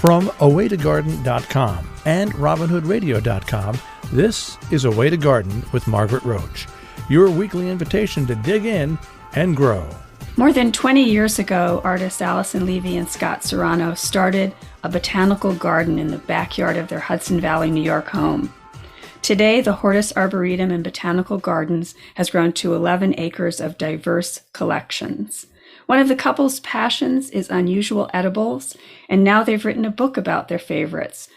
From awaytogarden.com and robinhoodradio.com, this is A Way to Garden with Margaret Roach, your weekly invitation to dig in and grow. More than 20 years ago, artists Allyson and Scott started a botanical garden in the backyard of their Hudson Valley, New York home. Today, the Hortus Arboretum and Botanical Gardens has grown to 11 acres of diverse collections. One of the couple's passions is unusual edibles, and now they've written a book about their favorites.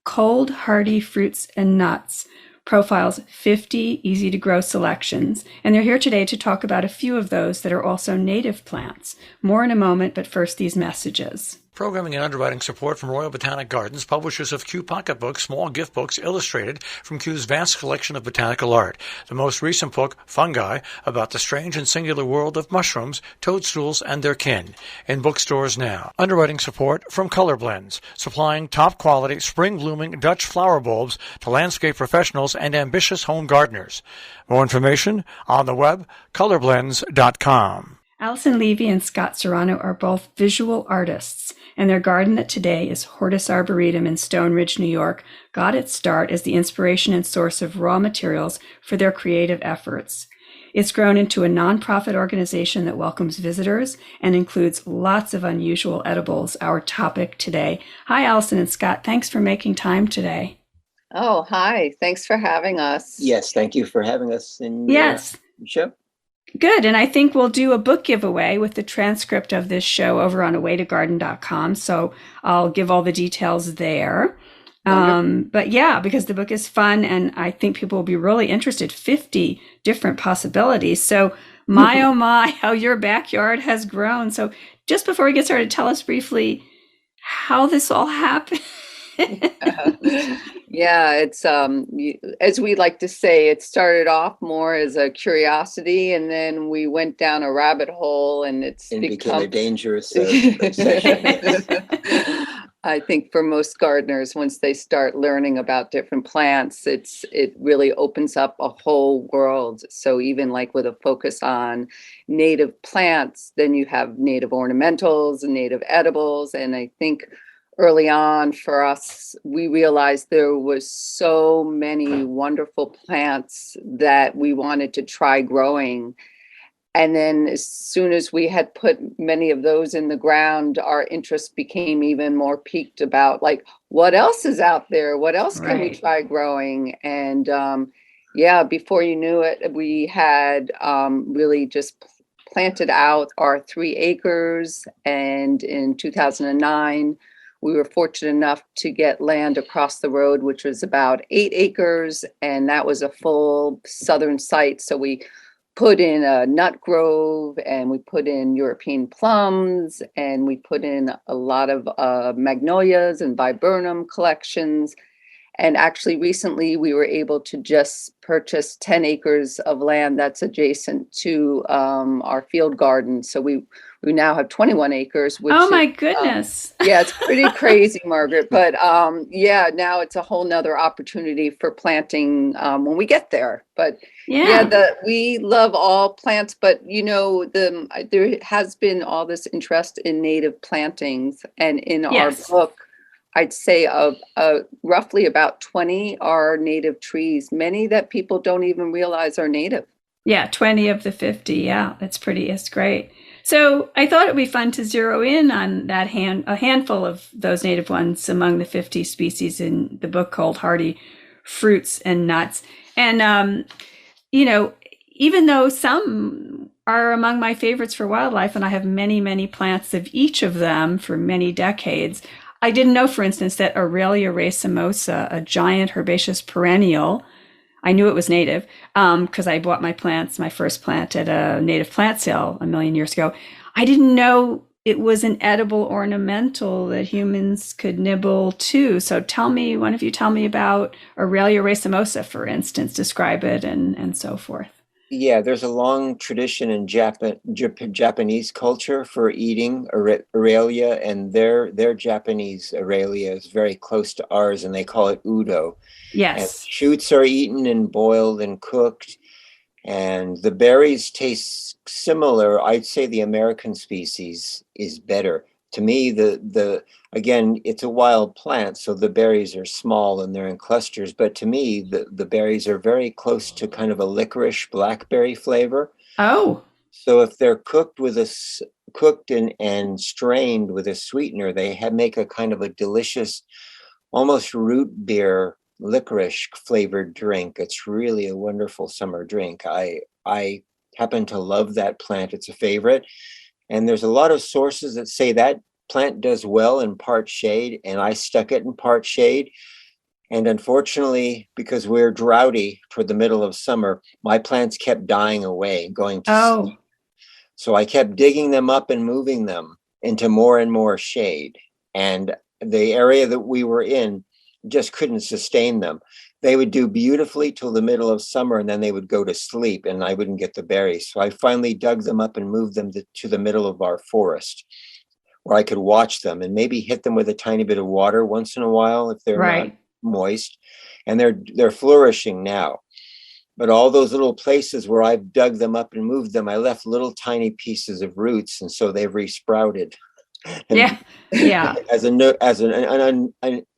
Cold, Hardy Fruits and Nuts profiles 50 easy-to-grow selections, and they're here today to talk about a few of those that are also native plants. More in a moment, but first these messages. Programming and underwriting support from Royal Botanic Gardens, publishers of Kew Pocketbooks, small gift books illustrated from Kew's vast collection of botanical art. The most recent book, Fungi, about the strange and singular world of mushrooms, toadstools, and their kin. In bookstores now. Underwriting support from Color Blends, supplying top-quality, spring-blooming Dutch flower bulbs to landscape professionals and ambitious home gardeners. More information on the web, colorblends.com. Allyson and Scott Serrano are both visual artists, and their garden that today is Hortus Arboretum in Stone Ridge, New York, got its start as the inspiration and source of raw materials for their creative efforts. It's grown into a nonprofit organization that welcomes visitors and includes lots of unusual edibles, our topic today. Hi, Allyson and Scott. Thanks for making time today. Oh, hi. Thanks for having us. Yes, thank you for having us in Yes. your show. Good. And I think we'll do a book giveaway with the transcript of this show over on awaytogarden.com. So I'll give all the details there. But yeah, because the book is fun and I think people will be really interested. 50 different possibilities. So my, oh my, how your backyard has grown. So just before we get started, tell us briefly how this all happened. Yeah, it's as we like to say, it started off more as a curiosity, and then we went down a rabbit hole, and became a dangerous obsession. I think for most gardeners, once they start learning about different plants, it really opens up a whole world. So even like with a focus on native plants, then you have native ornamentals and native edibles, and I think early on for us, we realized there was so many wonderful plants that we wanted to try growing. And then as soon as we had put many of those in the ground, our interest became even more piqued about like, what else is out there? What else can we try growing? And before you knew it, we had really just planted out our 3 acres. And in 2009, we were fortunate enough to get land across the road, which was about 8 acres, and that was a full southern site. So we put in a nut grove, and we put in European plums, and we put in a lot of magnolias and viburnum collections. And actually, recently, we were able to just purchase 10 acres of land that's adjacent to our field garden. So we now have 21 acres. Which oh, my goodness. Yeah, it's pretty crazy, Margaret. But now it's a whole nother opportunity for planting when we get there. But we love all plants. But, there has been all this interest in native plantings. And in our book, I'd say roughly about 20 are native trees, many that people don't even realize are native. Yeah, 20 of the 50. Yeah, it's great. So I thought it'd be fun to zero in on a handful of those native ones among the 50 species in the book called Hardy Fruits and Nuts. And, even though some are among my favorites for wildlife, and I have many, many plants of each of them for many decades, I didn't know, for instance, that Aurelia racemosa, a giant herbaceous perennial, I knew it was native because I bought my first plant at a native plant sale a million years ago. I didn't know it was an edible ornamental that humans could nibble too. So one of you tell me about Aurelia racemosa, for instance, describe it and so forth. Yeah, there's a long tradition in Japanese culture for eating Aurelia, and their Japanese Aurelia is very close to ours, and they call it udo. Yes. And shoots are eaten and boiled and cooked, and the berries taste similar. I'd say the American species is better. to me, again, it's a wild plant, so the berries are small and they're in clusters. But to me, the berries are very close to kind of a licorice blackberry flavor. Oh, So if they're cooked and strained with a sweetener, they make a kind of a delicious, almost root beer licorice flavored drink. It's really a wonderful summer drink. I happen to love that plant. It's a favorite. And there's a lot of sources that say that plant does well in part shade, and I stuck it in part shade. And unfortunately, because we're droughty toward the middle of summer, my plants kept dying away and going to sleep. So I kept digging them up and moving them into more and more shade. And the area that we were in just couldn't sustain them. They would do beautifully till the middle of summer, and then they would go to sleep and I wouldn't get the berries. So I finally dug them up and moved them to the middle of our forest where I could watch them and maybe hit them with a tiny bit of water once in a while if they're not moist. And they're flourishing now. But all those little places where I've dug them up and moved them, I left little tiny pieces of roots, and so they've resprouted. Yeah. As an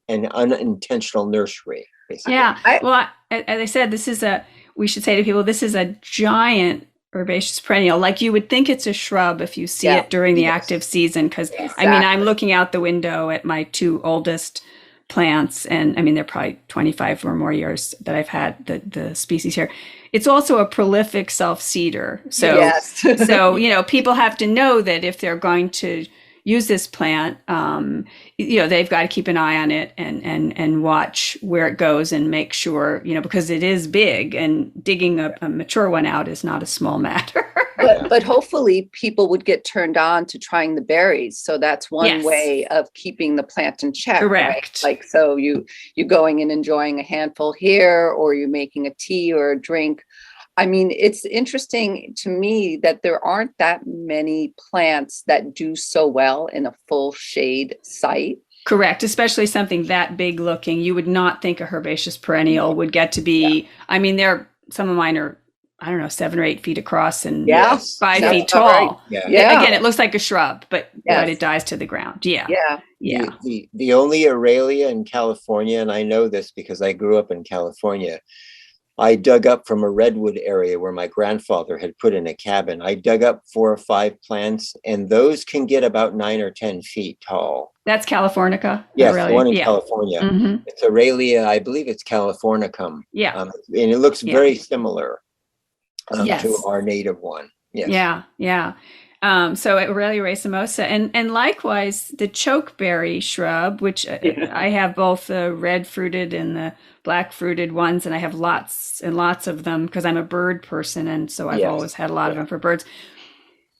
unintentional nursery, basically. Yeah. Well, as I said, we should say to people, this is a giant herbaceous perennial. Like you would think it's a shrub if you see it during the active season. Because I mean, I'm looking out the window at my two oldest plants, and I mean, they're probably 25 or more years that I've had the species here. It's also a prolific self-seeder. So, so, people have to know that if they're going to use this plant, they've got to keep an eye on it and watch where it goes and make sure, because it is big, and digging a mature one out is not a small matter. But hopefully people would get turned on to trying the berries. So that's one way of keeping the plant in check. Correct. Right? Like, so you going and enjoying a handful here, or you're making a tea or a drink. I mean, it's interesting to me that there aren't that many plants that do so well in a full shade site. Correct. Especially something that big looking. You would not think a herbaceous perennial would get to be, I mean, some of mine are, I don't know, 7 or 8 feet across and 5 feet tall. Right. Yeah. Again, it looks like a shrub, but it dies to the ground. Yeah. The only Aralia in California, and I know this because I grew up in California, I dug up from a redwood area where my grandfather had put in a cabin. I dug up 4 or 5 plants, and those can get about 9 or 10 feet tall. That's Californica? Yes, the one in California. Mm-hmm. It's Aralia, I believe it's Californicum. Yeah. And it looks very similar to our native one. Yes. Yeah. So Aurelia racemosa, and likewise the chokeberry shrub, which I have both the red fruited and the black fruited ones, and I have lots and lots of them because I'm a bird person, and so I've always had a lot of them for birds.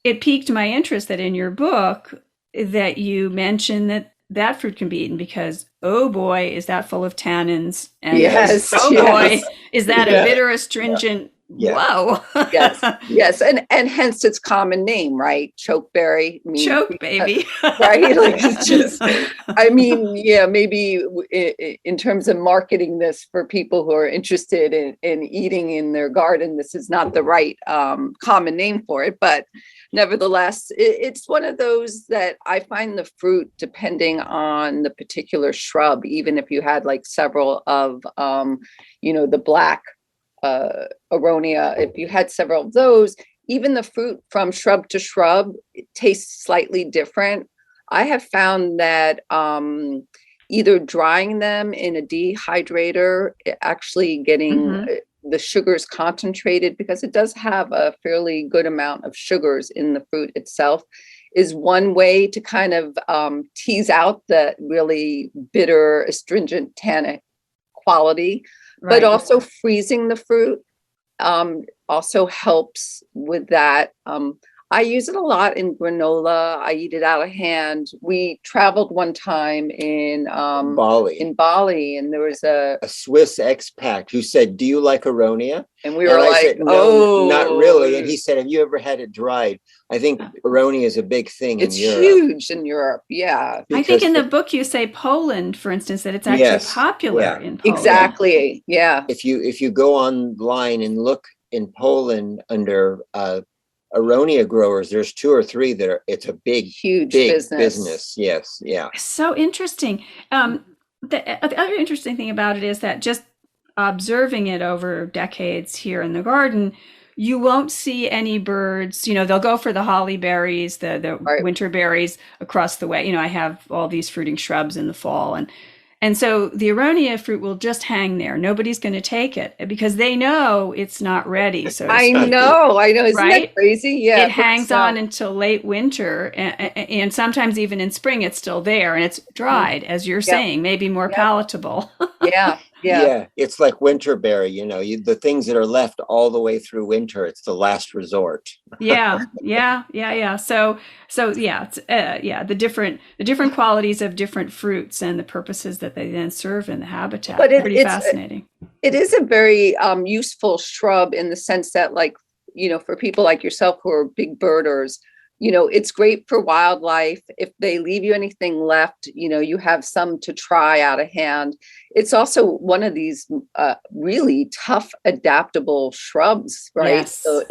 It piqued my interest that in your book that you mentioned that fruit can be eaten because, oh boy, is that full of tannins, and boy, is that a bitter astringent. Yeah. Whoa. yes. And hence its common name, right? Chokeberry. Choke baby. Right? Like it's just, maybe in terms of marketing this for people who are interested in eating in their garden, this is not the right common name for it. But nevertheless, it's one of those that I find the fruit, depending on the particular shrub, even if you had like several of, the black aronia, if you had several of those, even the fruit from shrub to shrub, it tastes slightly different. I have found that either drying them in a dehydrator, actually getting the sugars concentrated, because it does have a fairly good amount of sugars in the fruit itself, is one way to kind of tease out the really bitter, astringent tannic quality. Right. But also freezing the fruit also helps with that. I use it a lot in granola. I eat it out of hand. We traveled one time in Bali, and there was a Swiss expat who said, "Do you like aronia?" And we were like, said, "No, not really." And he said, "Have you ever had it dried?" I think aronia is a big thing in Europe. It's huge in Europe. Yeah. I think in the book you say Poland, for instance, that it's actually popular in Poland. Exactly. Yeah. If you go online and look in Poland under aronia growers, there's 2 or 3 that are, it's a Huge big business. Yes. Yeah. So interesting. The other interesting thing about it is that just observing it over decades here in the garden, you won't see any birds. They'll go for the holly berries, the Right. winter berries across the way. I have all these fruiting shrubs in the fall, and so the aronia fruit will just hang there. Nobody's going to take it because they know it's not ready. So to I speak. know. Isn't Right? that crazy? Yeah. It hangs on until late winter, and sometimes even in spring it's still there and it's dried, as you're saying, maybe more palatable. Yeah. Yeah, it's like winterberry, the things that are left all the way through winter, it's the last resort. Yeah. So yeah, it's the different qualities of different fruits and the purposes that they then serve in the habitat. But Pretty fascinating. It is a very useful shrub in the sense that, like, for people like yourself who are big birders, it's great for wildlife. If they leave you anything left, you have some to try out of hand. It's also one of these really tough, adaptable shrubs, right? Yes. So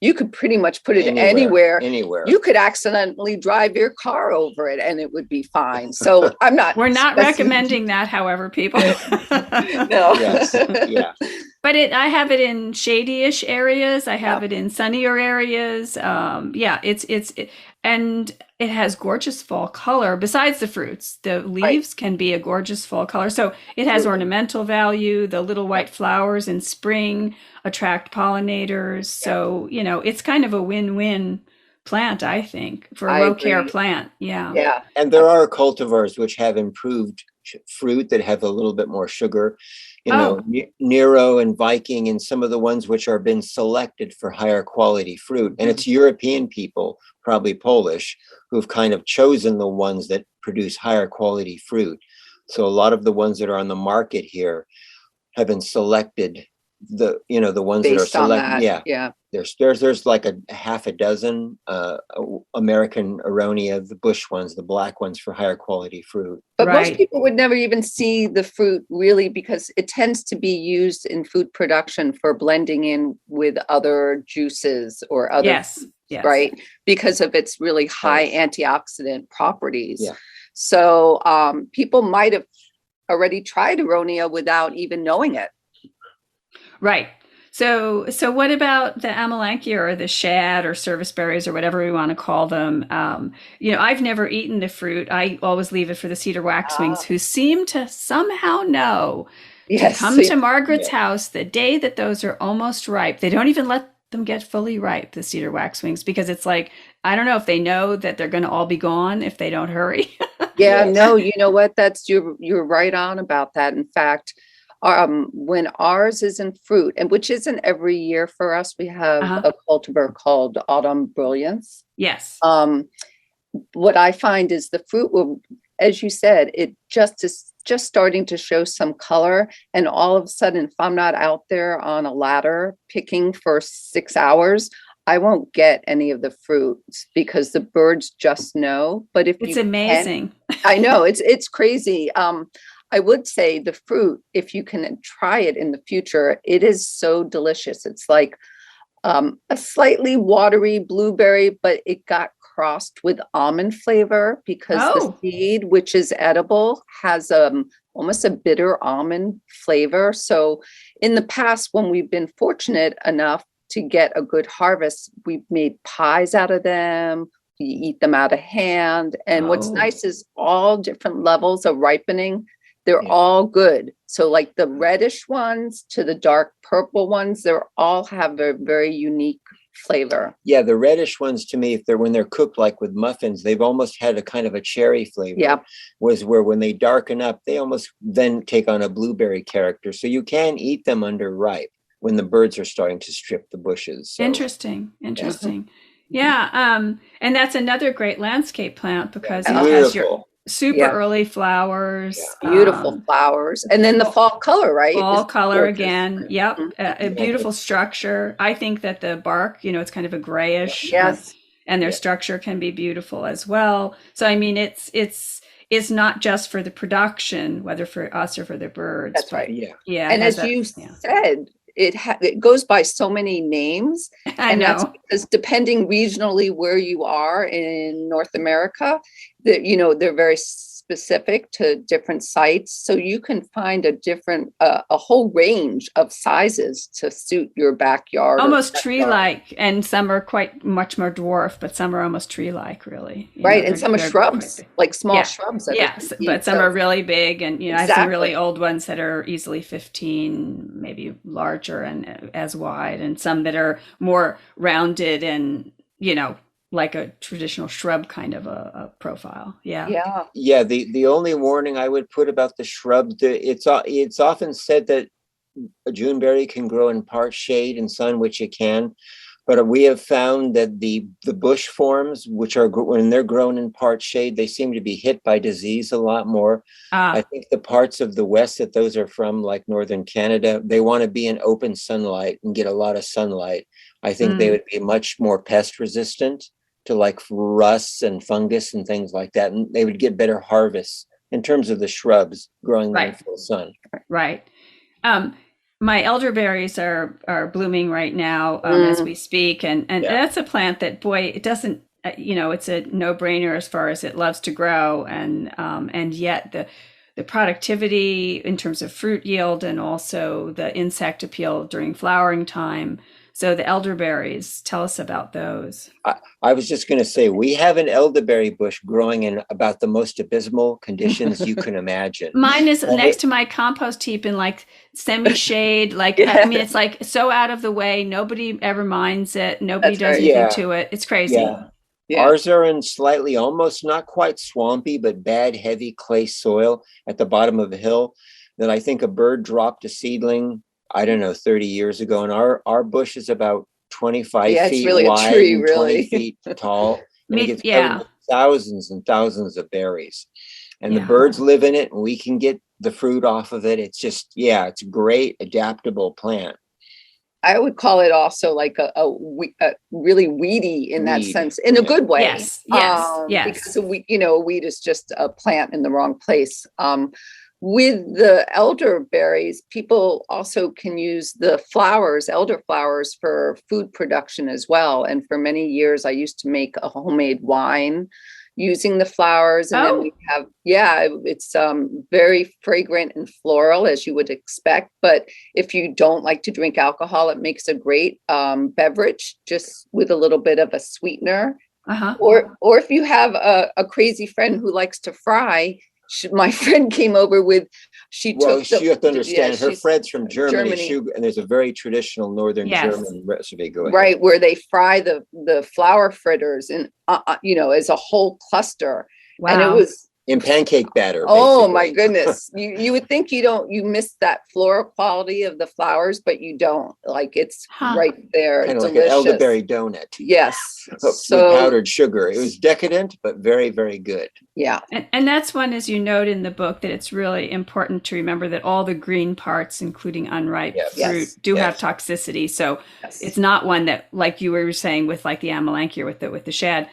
you could pretty much put it anywhere. You could accidentally drive your car over it and it would be fine. So we're not recommending that, however, people. No. Yes. Yeah. But I have it in shady-ish areas. I have it in sunnier areas. And it has gorgeous fall color. Besides the fruits, the leaves can be a gorgeous fall color. So it has ornamental value. The little white flowers in spring attract pollinators. So, it's kind of a win-win plant, I think, for a low care plant. Yeah. Yeah. And there are cultivars which have improved fruit that have a little bit more sugar. Nero and Viking, and some of the ones which are been selected for higher quality fruit. And it's European people, probably Polish, who've kind of chosen the ones that produce higher quality fruit. So a lot of the ones that are on the market here have been selected, the ones based that are selected. Yeah. There's like a half a dozen American aronia, the bush ones, the black ones, for higher quality fruit. But most people would never even see the fruit, really, because it tends to be used in food production for blending in with other juices or other, yes. right? Because of its really high antioxidant properties. Yeah. So people might have already tried aronia without even knowing it. Right. So what about the amelanchier or the shad or service berries or whatever we want to call them? I've never eaten the fruit. I always leave it for the cedar waxwings, who seem to somehow know to come to Margaret's house the day that those are almost ripe. They don't even let them get fully ripe, the cedar waxwings, because it's like, I don't know if they know that they're going to all be gone if they don't hurry. No, you know what? You're right on about that. In fact, when ours is in fruit, and which isn't every year for us, we have a cultivar called Autumn Brilliance. Yes. What I find is the fruit will, as you said, it is just starting to show some color. And all of a sudden, if I'm not out there on a ladder picking for 6 hours, I won't get any of the fruits because the birds just know. But if it's amazing. I know it's crazy. I would say the fruit, if you can try it in the future, it is so delicious. It's like a slightly watery blueberry, but it got crossed with almond flavor because the seed, which is edible, has almost a bitter almond flavor. So in the past, when we've been fortunate enough to get a good harvest, we've made pies out of them. We eat them out of hand. And what's nice is all different levels of ripening. They're all good. So like the reddish ones to the dark purple ones, they all have a very unique flavor. Yeah, the reddish ones, to me, when they're cooked like with muffins, they've almost had a kind of a cherry flavor. Yeah. Was where when they darken up, they almost then take on a blueberry character. So you can eat them under ripe when the birds are starting to strip the bushes. So. Interesting. Yeah. And that's another great landscape plant because it beautiful. Has your super early flowers, beautiful flowers, and then the fall color, right? Fall color again. Yep. A beautiful structure. I think that the bark, it's kind of a grayish. Yes. And their structure can be beautiful as well. So, I mean, it's not just for the production, whether for us or for the birds. That's right. Yeah. Yeah. And as you said, it goes by so many names. I And that's know. because depending regionally where you are in North America, that, you know, they're very specific to different sites. So you can find a whole range of sizes to suit your backyard. Almost tree-like, and some are quite much more dwarf, but some are almost tree-like, really. Right, and some are shrubs, like small yeah. shrubs. That Yes, are but some are really big, and I have some really Exactly. old ones that are easily 15, maybe larger and as wide, and some that are more rounded and like a traditional shrub kind of a profile. Yeah. Yeah, the only warning I would put about the shrub, it's often said that a Juneberry can grow in part shade and sun, which it can. But we have found that the bush forms, which are, when they're grown in part shade, they seem to be hit by disease a lot more. I think the parts of the West that those are from, like northern Canada, they want to be in open sunlight and get a lot of sunlight. I think they would be much more pest resistant to like rusts and fungus and things like that. And they would get better harvests in terms of the shrubs growing in full sun. Right. My elderberries are blooming right now as we speak, and that's a plant that, boy, it doesn't, it's a no-brainer as far as it loves to grow, and yet the productivity in terms of fruit yield and also the insect appeal during flowering time. So the elderberries, tell us about those. I was just going to say, we have an elderberry bush growing in about the most abysmal conditions you can imagine. Mine is next to my compost heap in like semi-shade. Like, I mean, it's like so out of the way. Nobody ever minds it. Nobody does anything to it. It's crazy. Yeah. Ours are in slightly, almost not quite swampy, but bad, heavy clay soil at the bottom of a hill. Then I think a bird dropped a seedling, I don't know, 30 years ago. And our bush is about 25 feet really wide, a tree, and really. 20 feet tall. And it gets covered with thousands and thousands of berries. And the birds live in it, and we can get the fruit off of it. It's just, it's a great adaptable plant. I would call it also like a really weedy in that sense, in a good way. Yes. Because weed is just a plant in the wrong place. With the elderberries, people also can use the elder flowers, for food production as well. And for many years, I used to make a homemade wine using the flowers. And then we have, it's very fragrant and floral, as you would expect. But if you don't like to drink alcohol, it makes a great beverage, just with a little bit of a sweetener. Or if you have a crazy friend who likes to fry, my friend came over with, you have to understand, her friend's from Germany. And there's a very traditional Northern German recipe going. Right, where they fry the flour fritters and, as a whole cluster. Wow. And it was in pancake batter. Oh my goodness. You would think you miss that floral quality of the flowers, but you don't. Like, it's right there. Kind of like delicious. an elderberry donut. Yes. With powdered sugar. It was decadent, but very, very good. Yeah. And that's one, as you note in the book, that it's really important to remember that all the green parts, including unripe fruit, do have toxicity. So it's not one that, like you were saying with like the Amelanchier with the shad,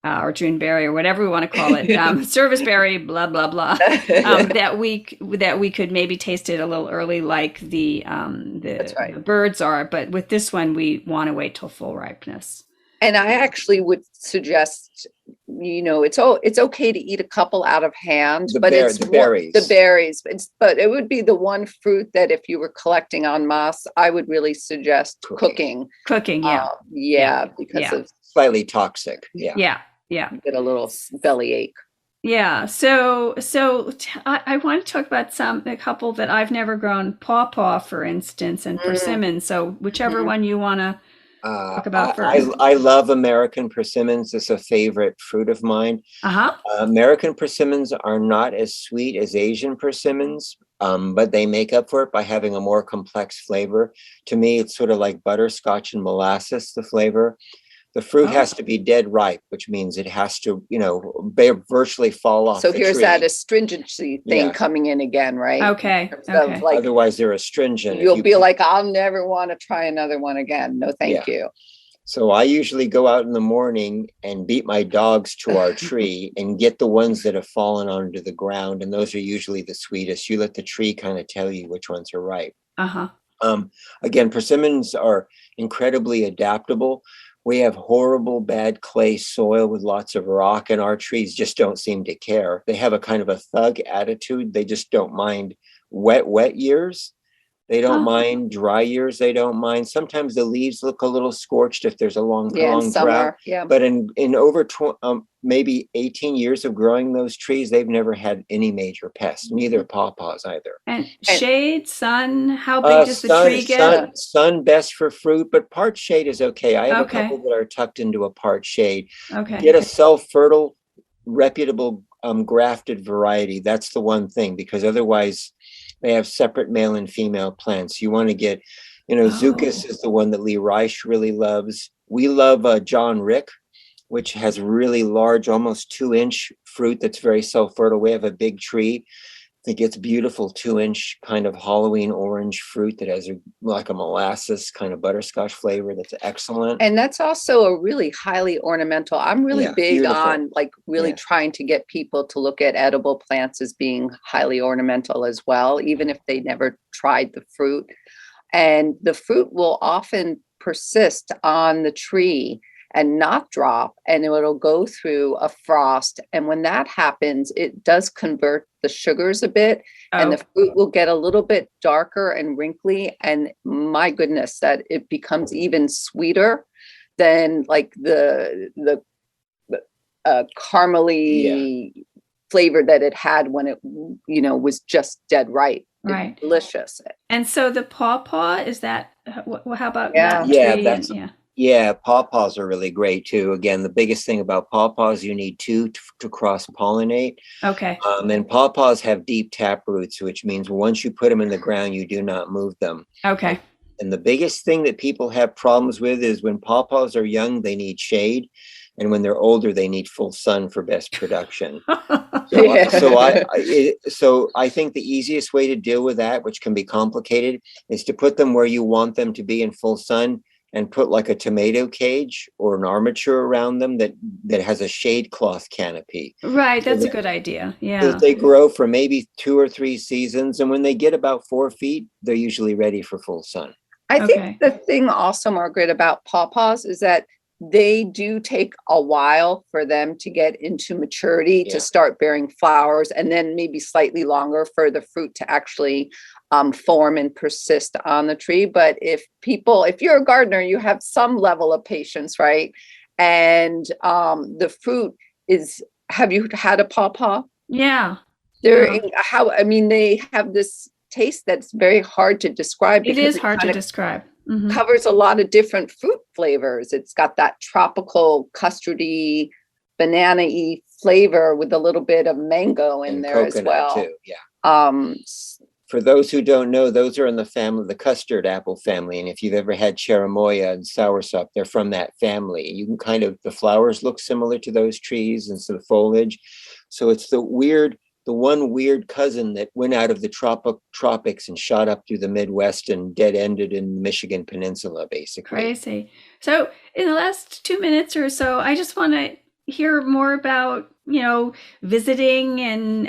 or Juneberry, or whatever we want to call it, serviceberry, blah blah blah. That we could maybe taste it a little early, like the birds are. But with this one, we want to wait till full ripeness. And I actually would suggest, it's okay to eat a couple out of hand, the berries. The berries. But it would be the one fruit that, if you were collecting en masse, I would really suggest cooking. Cooking, because of slightly toxic. Yeah. You get a little belly ache. Yeah. So I want to talk about a couple that I've never grown: pawpaw, for instance, and persimmon. So whichever one you want to talk about first. I love American persimmons. It's a favorite fruit of mine. American persimmons are not as sweet as Asian persimmons, but they make up for it by having a more complex flavor. To me, it's sort of like butterscotch and molasses, the flavor. The fruit has to be dead ripe, which means it has to, virtually fall off. So here's that astringency thing coming in again, right? Okay. Like, otherwise, they're astringent. You'll be like, I'll never want to try another one again. No, thank you. So I usually go out in the morning and beat my dogs to our tree and get the ones that have fallen onto the ground. And those are usually the sweetest. You let the tree kind of tell you which ones are ripe. Again, persimmons are incredibly adaptable. We have horrible, bad clay soil with lots of rock, and our trees just don't seem to care. They have a kind of a thug attitude. They just don't mind wet years. They don't mind dry years. They don't mind. Sometimes the leaves look a little scorched if there's a long summer, drought. yeah. But in over maybe 18 years of growing those trees, they've never had any major pests, neither pawpaws either. And shade, sun, how big does the tree get? Sun best for fruit, but part shade is okay. I have a couple that are tucked into a part shade. Okay. Get a self-fertile, reputable grafted variety. That's the one thing, because otherwise they have separate male and female plants. You want to get, Zucchus is the one that Lee Reich really loves. We love John Rick, which has really large, almost 2-inch fruit that's very self-fertile. We have a big tree that gets beautiful 2-inch kind of Halloween orange fruit that has like a molasses kind of butterscotch flavor that's excellent. And that's also a really highly ornamental. I'm really big beautiful. On like really trying to get people to look at edible plants as being highly ornamental as well, even if they never tried the fruit. And the fruit will often persist on the tree and not drop, and it'll go through a frost. And when that happens, it does convert the sugars a bit, and the fruit will get a little bit darker and wrinkly. And my goodness, that it becomes even sweeter than like the caramely flavor that it had when it, was just dead right. Right. Delicious. And so the pawpaw, is that, how about that tree? Yeah, pawpaws are really great too. Again, the biggest thing about pawpaws, you need two to cross-pollinate. Okay. And pawpaws have deep tap roots, which means once you put them in the ground, you do not move them. Okay. And the biggest thing that people have problems with is when pawpaws are young, they need shade. And when they're older, they need full sun for best production. So I think the easiest way to deal with that, which can be complicated, is to put them where you want them to be in full sun, and put like a tomato cage or an armature around them that has a shade cloth canopy. Right, that's a good idea. Yeah. So they grow for maybe 2 or 3 seasons, and when they get about 4 feet, they're usually ready for full sun. I think the thing also, Margaret, about pawpaws is that they do take a while for them to get into maturity, to start bearing flowers, and then maybe slightly longer for the fruit to actually form and persist on the tree. But if you're a gardener, you have some level of patience, right? And the fruit is, have you had a pawpaw? Yeah. They have this taste that's very hard to describe. It is hard to describe. Mm-hmm. Covers a lot of different fruit flavors. It's got that tropical custardy, banana-y flavor with a little bit of mango in there as well. Too. Yeah. For those who don't know, those are in the custard apple family. And if you've ever had cherimoya and soursop, they're from that family. You can the flowers look similar to those trees and some foliage. So it's the one weird cousin that went out of the tropics and shot up through the Midwest and dead-ended in the Michigan Peninsula, basically. Crazy. So in the last 2 minutes or so, I just want to hear more about, visiting and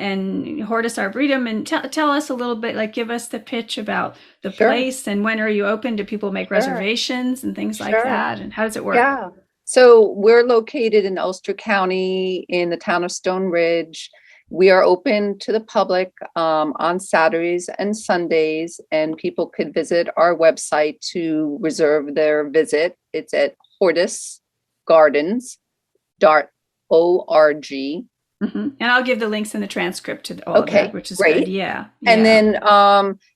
Hortus Arboretum, and tell us a little bit, like give us the pitch about the place, and when are you open? Do people make reservations and things like that? And how does it work? Yeah. So we're located in Ulster County in the town of Stone Ridge. We are open to the public on Saturdays and Sundays, and people could visit our website to reserve their visit. It's at hortusgardens.org. Mm-hmm. And I'll give the links in the transcript to all of that, which is great. Good. Yeah. And then,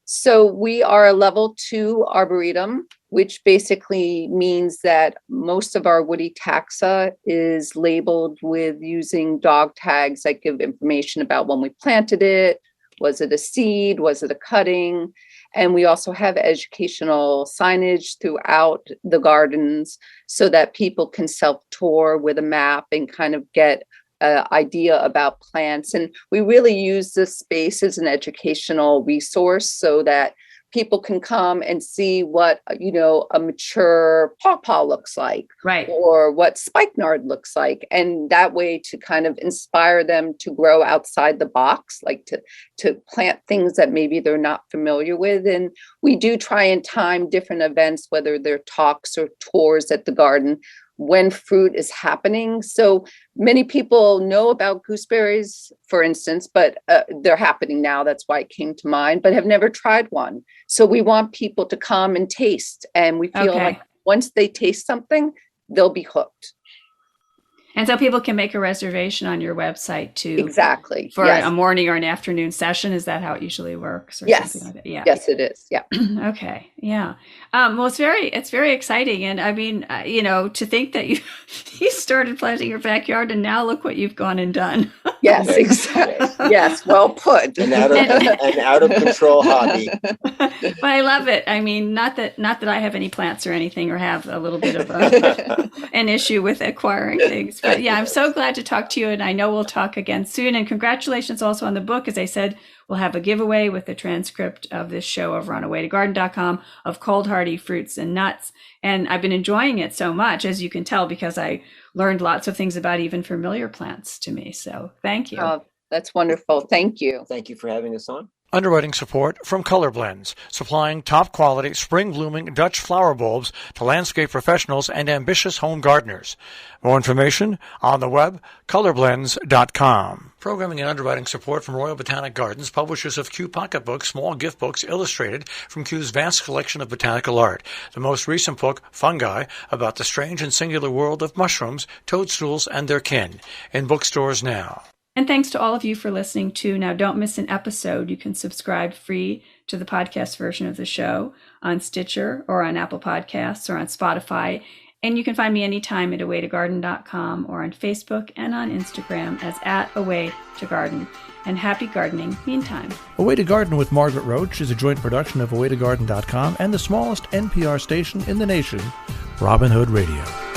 so we are a level 2 arboretum, which basically means that most of our woody taxa is labeled with using dog tags that give information about when we planted it. Was it a seed? Was it a cutting? And we also have educational signage throughout the gardens so that people can self-tour with a map and kind of get an idea about plants. And we really use this space as an educational resource so that people can come and see what, a mature pawpaw looks like, right, or what spikenard looks like. And that way to kind of inspire them to grow outside the box, like to plant things that maybe they're not familiar with. And we do try and time different events, whether they're talks or tours at the garden, when fruit is happening. So many people know about gooseberries, for instance, but they're happening now. That's why it came to mind, but have never tried one. So we want people to come and taste. And we feel like once they taste something, they'll be hooked. And so people can make a reservation on your website too. Exactly. For a morning or an afternoon session. Is that how it usually works? Or yes. Something like that? Yeah. Yes, it is. Yeah. Okay. Yeah. Well, it's very exciting. And I mean, to think that you started planting your backyard and now look what you've gone and done. Yes, exactly. Yes. Well put. An out of control hobby. But I love it. I mean, not that I have any plants or anything, or have a little bit of an issue with acquiring things. But yeah, I'm so glad to talk to you, and I know we'll talk again soon. And congratulations also on the book. As I said, we'll have a giveaway with the transcript of this show over on awaytogarden.com of cold hardy fruits and nuts. And I've been enjoying it so much, as you can tell, because I learned lots of things about even familiar plants to me. So thank you. Oh, that's wonderful. Thank you. Thank you for having us on. Underwriting support from Color Blends, supplying top-quality, spring-blooming Dutch flower bulbs to landscape professionals and ambitious home gardeners. More information on the web, colorblends.com. Programming and underwriting support from Royal Botanic Gardens, publishers of Kew Pocketbooks, small gift books illustrated from Kew's vast collection of botanical art. The most recent book, Fungi, about the strange and singular world of mushrooms, toadstools, and their kin. In bookstores now. And thanks to all of you for listening too. Now, don't miss an episode. You can subscribe free to the podcast version of the show on Stitcher or on Apple Podcasts or on Spotify. And you can find me anytime at awaytogarden.com or on Facebook and on Instagram as @awaytogarden. And happy gardening meantime. Away to Garden with Margaret Roach is a joint production of awaytogarden.com and the smallest NPR station in the nation, Robin Hood Radio.